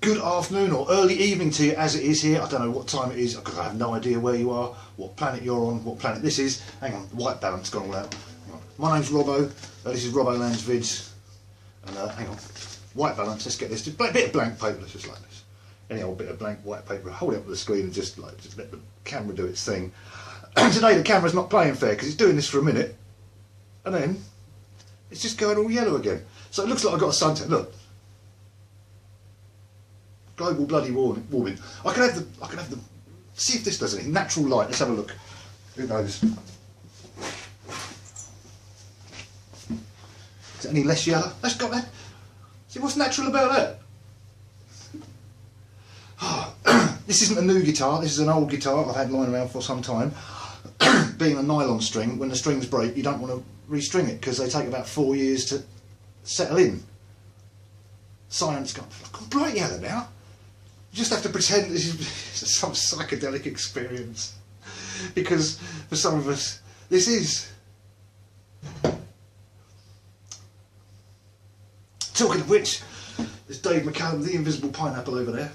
Good afternoon or early evening to you as it is here. I don't know what time it is because I have no idea where you are, what planet you're on, what planet this is. Hang on, white balance gone all out. Hang on. My name's Robbo, this is Robbo Lands Vids, and hang on, white balance, let's get this, just a bit of blank paper, let's just like this. Any old bit of blank white paper, hold it up to the screen and just let the camera do its thing. And today the camera's not playing fair because it's doing this for a minute, and then it's just going all yellow again. So it looks like I've got a suntan, look. Global bloody warming. I can have the. See if this does anything. Natural light. Let's have a look. Who knows? Is it any less yellow? That's got that. See what's natural about that? This isn't a new guitar. This is an old guitar I've had lying around for some time. Being a nylon string, when the strings break, you don't want to restring it because they take about 4 years to settle in. Science gone bright yellow now. You just have to pretend this is some psychedelic experience, because for some of us this is. Talking of which, there's Dave McCallum, the invisible pineapple over there,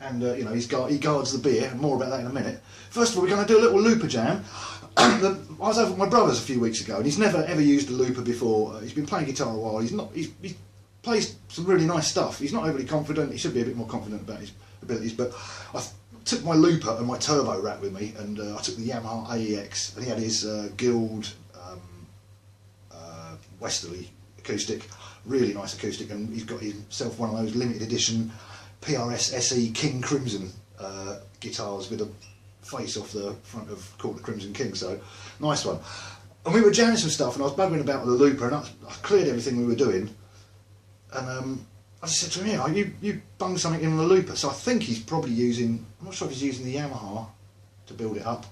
and you know he guards the beer, and more about that in a minute. First of all, we're going to do a little looper jam. I was over at my brother's a few weeks ago, and he's never ever used a looper before. He's been playing guitar a while. He plays some really nice stuff. He's not overly confident. He should be a bit more confident about his abilities. But I took my looper and my turbo rack with me, and I took the Yamaha AEX, and he had his Guild Westerly acoustic, really nice acoustic, and he's got himself one of those limited edition PRS SE King Crimson guitars with a face off the front of called the Crimson King. So nice one. And we were jamming some stuff, and I was buggering about with the looper, and I cleared everything we were doing. And I just said to him, yeah, you bung something in the looper. So I think he's probably using, I'm not sure if he's using the Yamaha to build it up,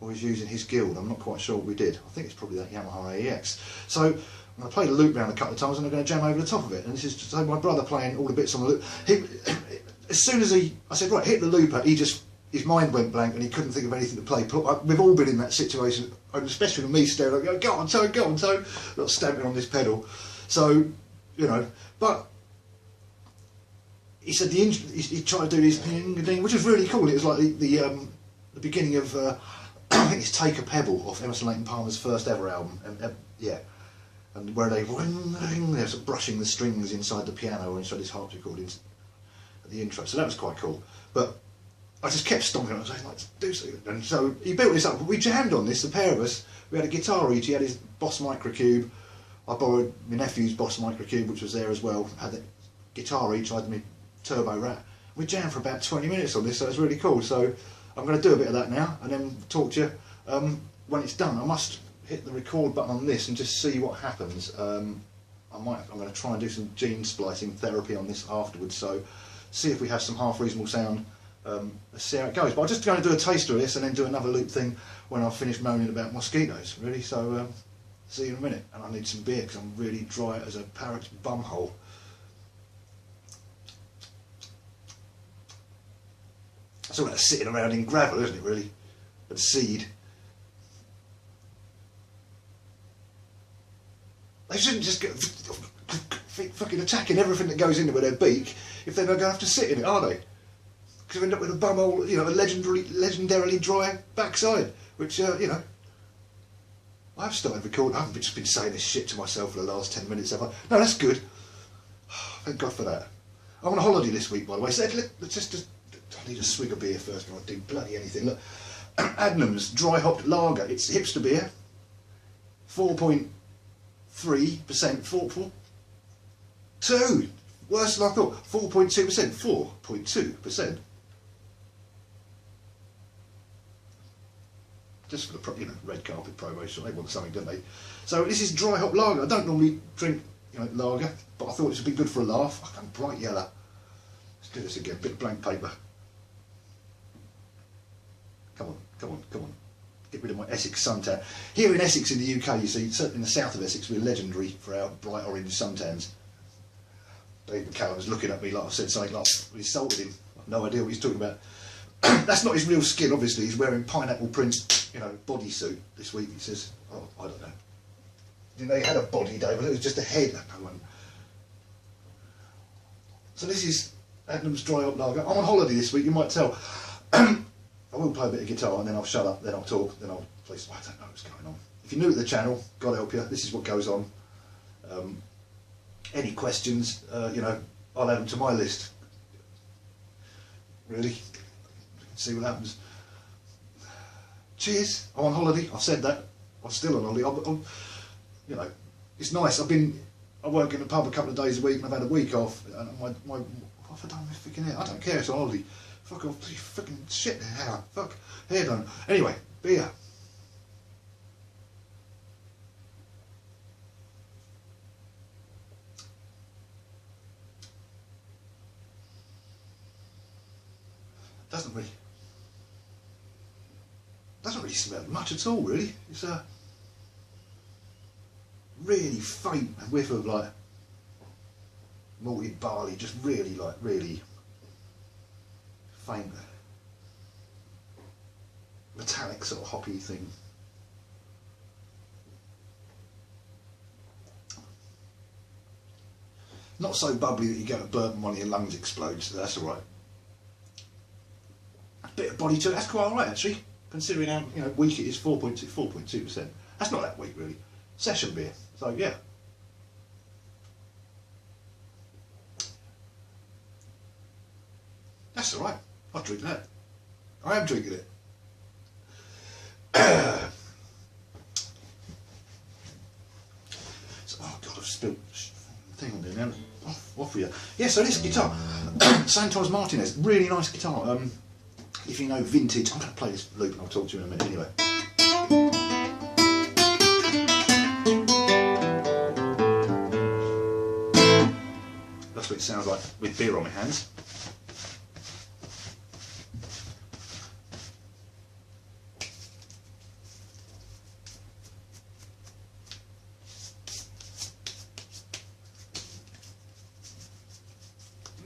or he's using his Guild. I'm not quite sure what we did. I think it's probably that Yamaha AEX. So I'm going to play the loop round a couple of times and I'm going to jam over the top of it. And this is so my brother playing all the bits on the loop. As soon as I said, right, hit the looper, his mind went blank and he couldn't think of anything to play. We've all been in that situation, and especially with me staring, going, go on, Tone, not stamping on this pedal. So, you know, but he said he tried to do his thing, which was really cool. It was like the beginning of, I think it's Take a Pebble off Emerson Lake and Palmer's first ever album, and yeah, and where they're sort of brushing the strings inside the piano or inside his harpsichord at the intro. So that was quite cool. But I just kept stomping on it, saying, like, do something. And so he built this up. We jammed on this, the pair of us. We had a guitar each. He had his Boss Microcube. I borrowed my nephew's Boss Microcube, which was there as well. Had the guitar each. I had my turbo rat. We jammed for about 20 minutes on this, so it's really cool. So I'm going to do a bit of that now, and then talk to you when it's done. I must hit the record button on this and just see what happens. I'm going to try and do some gene splicing therapy on this afterwards. So see if we have some half reasonable sound. Let's see how it goes. But I'm just going to do a taster of this and then do another loop thing when I've finished moaning about mosquitoes, really. So see you in a minute. And I need some beer because I'm really dry as a parrot's bumhole. It's all about sitting around in gravel, isn't it, really? And seed. They shouldn't just get fucking attacking everything that goes into with their beak if they're not going to have to sit in it, are they? Because we end up with a bumhole, you know, a legendarily dry backside, which, you know, I've started recording. I haven't just been saying this shit to myself for the last 10 minutes, have I? No, that's good. Thank God for that. I'm on a holiday this week, by the way, so let's just I need a swig of beer first before I do bloody anything. Look, Adnams Dry Hopped Lager. It's hipster beer. 4.3%. 4.2. Worse than I thought. 4.2%. 4.2%. Just for the, you know, red carpet promotion. They want something, don't they? So this is dry hop lager. I don't normally drink, you know, lager, but I thought it would be good for a laugh. I can bright yellow. Let's do this again. Bit of blank paper. Come on, come on, come on. Get rid of my Essex suntan. Here in Essex in the UK, you see, certainly in the south of Essex, we're legendary for our bright orange suntans. Dave McCallum's looking at me like I've said something like we insulted him. I've no idea what he's talking about. That's not his real skin, obviously. He's wearing pineapple print, you know, bodysuit this week. He says, oh, I don't know. Didn't they had a body, Dave? It was just a head. No one. So this is Adnams Dry Hop Lager. I'm on holiday this week, you might tell. I will play a bit of guitar and then I'll shut up, then I'll talk, then I'll play some, I don't know what's going on. If you're new to the channel, God help you, this is what goes on. Any questions, you know, I'll add them to my list. Really? See what happens. Cheers, I'm on holiday, I've said that. I'm still on holiday. You know, it's nice. I work in a pub a couple of days a week and I've had a week off. And what have I done with freaking hair? I don't care, it's on holiday. Fuck off, freaking shit hair. Fuck, hair done. Anyway, beer. Doesn't really smell much at all, really. It's a really faint whiff of like malted barley, just really faint, metallic sort of hoppy thing. Not so bubbly that you get a burp and one of your lungs explodes, so that's alright. A bit of body to it, that's quite alright actually, considering how weak it is, 4.2%. That's not that weak really. Session beer, so yeah. That's alright, I'll drink that. I am drinking it. So, oh God, I've spilled thing on there now. Off for you. Yeah, so this guitar, Santos Martinez, really nice guitar. If you know vintage, I'm going to play this loop and I'll talk to you in a minute anyway. That's what it sounds like with beer on my hands.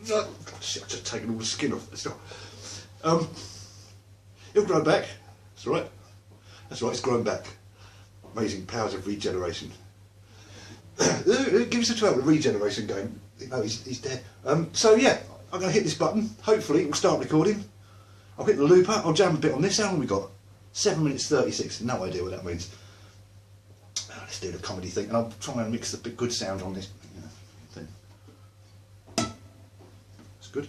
God, shit, I've just taken all the skin off. It's not. It'll grow back. That's right. That's right, it's grown back. Amazing powers of regeneration. Give us a 12, the regeneration game. No, he's dead. So yeah, I'm going to hit this button. Hopefully it will start recording. I'll hit the looper. I'll jam a bit on this. How long have we got? 7 minutes 36. No idea what that means. Let's do the comedy thing, and I'll try and mix the big good sound on this thing. It's good.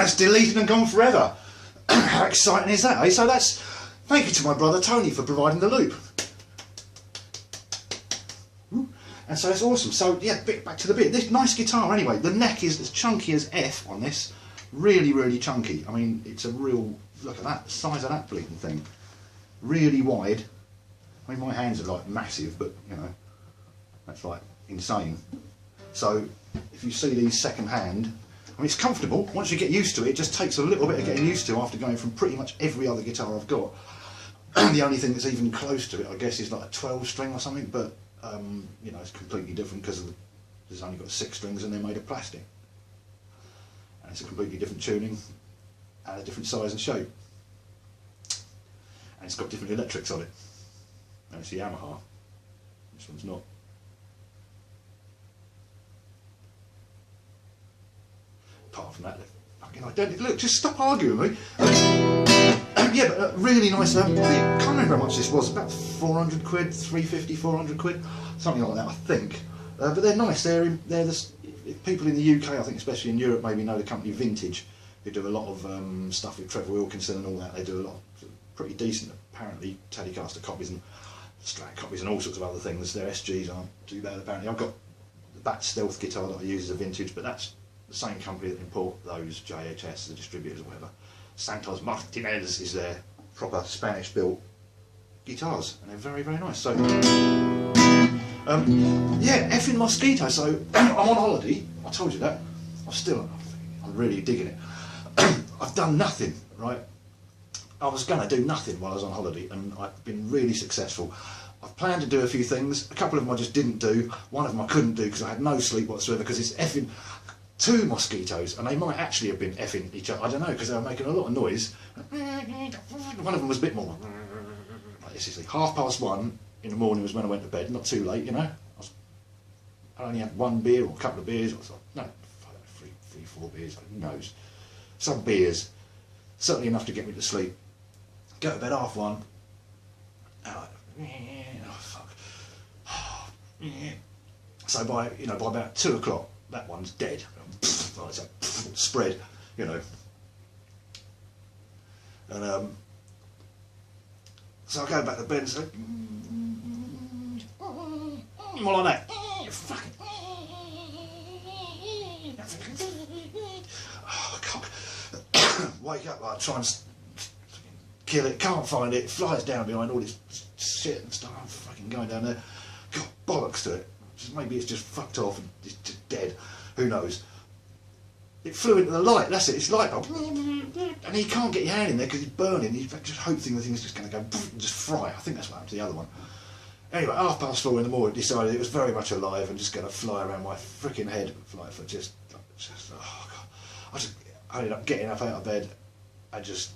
that's deleted and gone forever. How exciting is that, eh? So that's, thank you to my brother Tony for providing the loop. And so it's awesome. So yeah, back to the bit. This nice guitar anyway. The neck is as chunky as F on this. Really, really chunky. I mean, it's a real, look at that, the size of that bleeding thing. Really wide. I mean, my hands are like massive, but you know, that's like insane. So if you see these second hand, I mean, it's comfortable. Once you get used to it, it just takes a little bit of getting used to after going from pretty much every other guitar I've got. The only thing that's even close to it, I guess, is like a 12 string or something, but you know, it's completely different because there's only got 6 strings and they're made of plastic. And it's a completely different tuning and a different size and shape. And it's got different electrics on it. And it's the Yamaha. This one's not. Apart from that, they're fucking identical. Look, just stop arguing with me. Yeah, but really nice. I can't remember how much this was. About 400 quid, 350, 400 quid, something like that, I think. But they're nice. They're people in the UK, I think, especially in Europe, maybe know the company Vintage, who do a lot of stuff with Trevor Wilkinson and all that. They do a lot of pretty decent, apparently, Telecaster copies and Strat copies and all sorts of other things. Their SGs aren't too bad, apparently. I've got the Bat Stealth guitar that I use as a Vintage, but that's the same company that import those, JHS, the distributors or whatever. Santos Martinez is their proper Spanish-built guitars, and they're very, very nice. So, yeah, effing mosquito. So I'm on holiday. I told you that. I'm really digging it. I've done nothing, right? I was going to do nothing while I was on holiday, and I've been really successful. I've planned to do a few things. A couple of them I just didn't do. One of them I couldn't do because I had no sleep whatsoever, because it's effing 2 mosquitoes, and they might actually have been effing each other. I don't know, because they were making a lot of noise. One of them was a bit more like this. Is 1:30 in the morning was when I went to bed. Not too late, you know. I only had 1 beer or a couple of beers, or something. No, 3, 4 beers. Who knows? Some beers, certainly enough to get me to sleep. Go to bed 1:30. Oh fuck. So by about 2 o'clock, that one's dead. Like it's a spread, you know. And so I go back to bed and say, more like that. Fucking. Oh, cock. Wake up, like, try and kill it, can't find it, flies down behind all this shit and stuff. I'm fucking going down there. God, bollocks to it. Maybe it's just fucked off and it's just dead. Who knows? It flew into the light, that's it, it's light bulb. And you can't get your hand in there because it's burning. You just hoping the thing's just going to go and just fry. I think that's what happened to the other one. Anyway, 4:30 in the morning, decided it was very much alive and just going to fly around my freaking head. Like for just oh God. I ended up getting up out of bed and just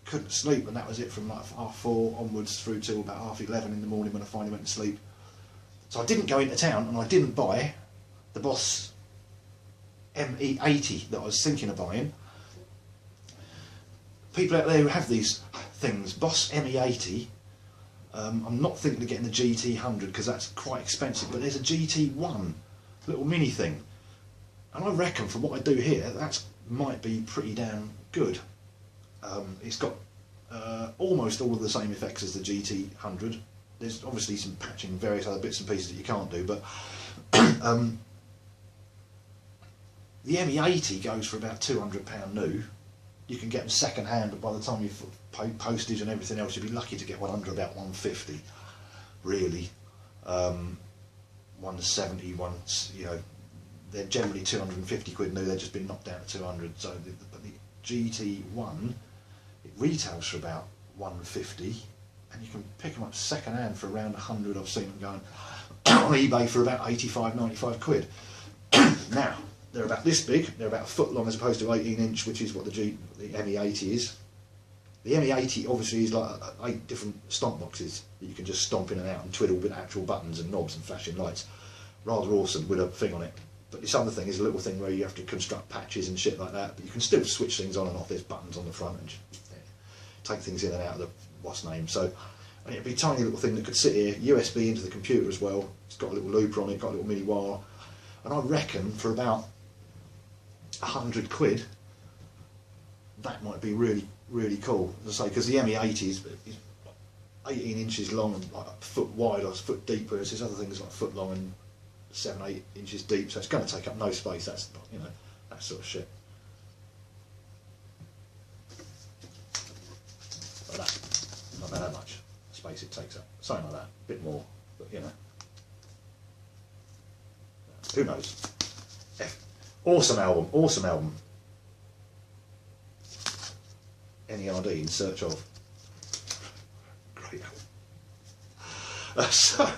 couldn't sleep, and that was it from like 4:30 onwards through till about 11:30 in the morning when I finally went to sleep. So I didn't go into town and I didn't buy the Boss ME80 that I was thinking of buying. People out there who have these things, Boss ME80, I'm not thinking of getting the GT100 because that's quite expensive, but there's a GT1 little mini thing, and I reckon from what I do here that might be pretty damn good. It's got almost all of the same effects as the GT100. There's obviously some patching, various other bits and pieces that you can't do, but the ME80 goes for about £200 new. You can get them second hand, but by the time you've paid postage and everything else, you'd be lucky to get one under about 150, really. 170, you know, they're generally 250 quid new. They've just been knocked down to 200. So but the GT1, it retails for about 150, and you can pick them up second hand for around 100. I've seen them going on eBay for about 85, 95 quid. Now, they're about this big, they're about a foot long as opposed to 18 inch, which is what the ME80 is. The ME80 obviously is like 8 different stomp boxes that you can just stomp in and out and twiddle with actual buttons and knobs and flashing lights. Rather awesome with a thing on it. But this other thing is a little thing where you have to construct patches and shit like that, but you can still switch things on and off. There's buttons on the front and take things in and out of the what's name. So it'd be a tiny little thing that could sit here, USB into the computer as well. It's got a little looper on it, got a little mini wire, and I reckon for about 100 quid that might be really, really cool. As I say, because the ME80 is 18 inches long and like a foot wide or a foot deep, whereas this other thing is like a foot long and 7-8 inches deep, so it's going to take up no space. That's not, you know, that sort of shit. Like that, not that much space it takes up. Something like that, a bit more, but you know, who knows. Awesome album, awesome album. NERD in search of. Great album. So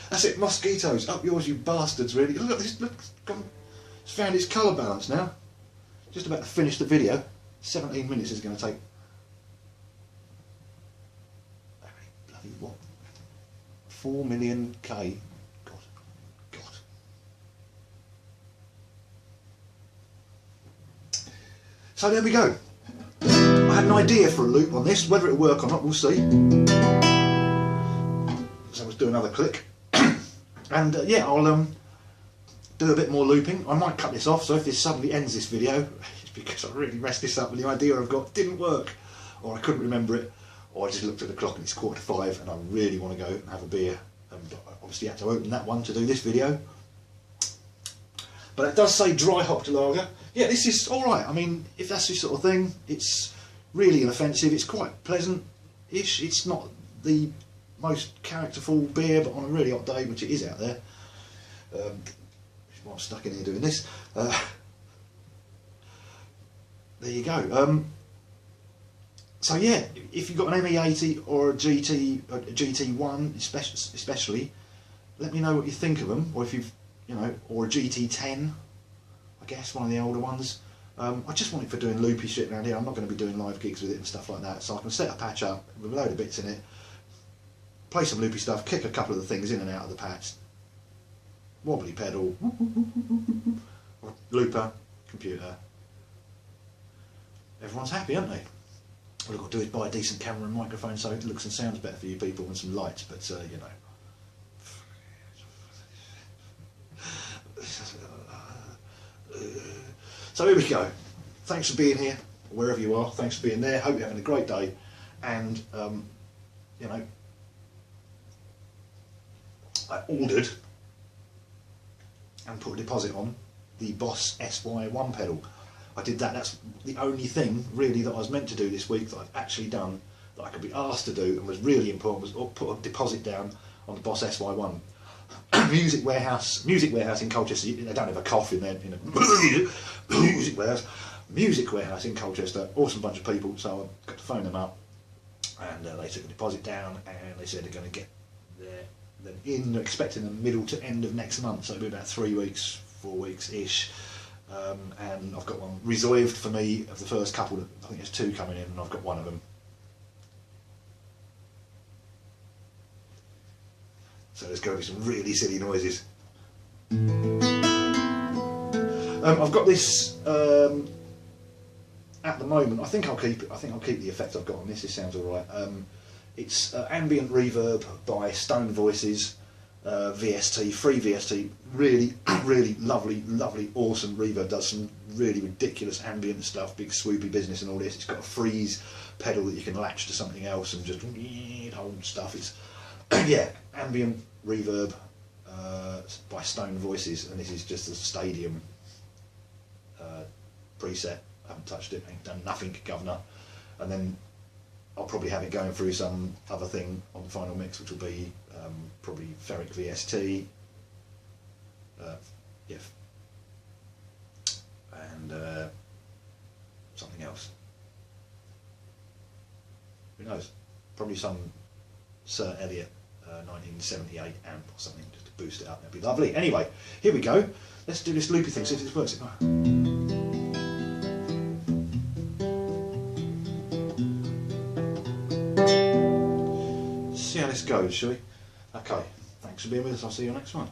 that's it. Mosquitoes, up yours, you bastards! Really, look at this. Look, it's found its colour balance now. Just about to finish the video. 17 minutes is going to take. Bloody what? 4 million K. God. So there we go. I had an idea for a loop on this. Whether it'll work or not, we'll see. So let's do another click. And yeah, I'll do a bit more looping. I might cut this off, so if this suddenly ends this video, it's because I really messed this up and the idea I've got didn't work, or I couldn't remember it, or I just looked at the clock and it's 4:45 and I really want to go and have a beer. And obviously I had to open that one to do this video. But it does say dry hopped lager. Yeah, this is alright. I mean, if that's your sort of thing, it's really inoffensive. It's quite pleasant-ish. It's not the most characterful beer, but on a really hot day, which it is out there, which is why I'm stuck in here doing this. There you go. So yeah, if you've got an ME80 or a GT1 especially, let me know what you think of them, or if you've, you know, or a GT10, I guess, one of the older ones. I just want it for doing loopy shit around here. I'm not going to be doing live gigs with it and stuff like that, so I can set a patch up with a load of bits in it, play some loopy stuff, kick a couple of the things in and out of the patch, wobbly pedal, looper, computer. Everyone's happy, aren't they? All I've got to do is buy a decent camera and microphone so it looks and sounds better for you people, and some lights, but you know. So here we go. Thanks for being here, wherever you are. Thanks for being there. Hope you're having a great day. And, you know, I ordered and put a deposit on the Boss SY1 pedal. I did that. That's the only thing, really, that I was meant to do this week that I've actually done, that I could be asked to do and was really important, was put a deposit down on the Boss SY1. Music warehouse in Colchester. They don't have a cough in there. Music warehouse in Colchester. Awesome bunch of people. So I got to phone them up, and they took a deposit down, and they said they're going to get them in. They're expecting the middle to end of next month, so it'll be about 3 weeks, 4 weeks ish. And I've got one reserved for me of the first couple. I think there's 2 coming in, and I've got one of them. So there's going to be some really silly noises. I've got this at the moment. I think I'll keep it. I think I'll keep the effect I've got on this. This sounds all right. It's ambient reverb by Stone Voices, VST, free VST. Really, really lovely, awesome reverb. Does some really ridiculous ambient stuff. Big swoopy business and all this. It's got a freeze pedal that you can latch to something else and just hold stuff. It's yeah, ambient reverb by Stone Voices, and this is just a stadium preset. I haven't touched it, ain't done nothing, governor. And then I'll probably have it going through some other thing on the final mix, which will be probably Ferric VST, yeah, and something else. Who knows? Probably some Sir Elliott 1978 amp or something, just to boost it up. That'd be lovely. Anyway, here we go. Let's do this loopy thing, see if this works. See how this goes, shall we? Okay, thanks for being with us. I'll see you next one.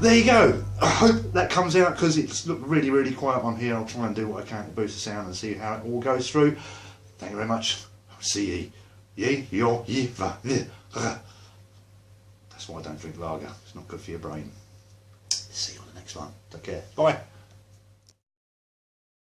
there you go. I hope that comes out because it's looked really, really quiet on here. I'll try and do what I can to boost the sound and see how it all goes through. Thank you very much. See ye, yo, ye, va, that's why I don't drink lager. It's not good for your brain. See you on the next one. Take care. Bye.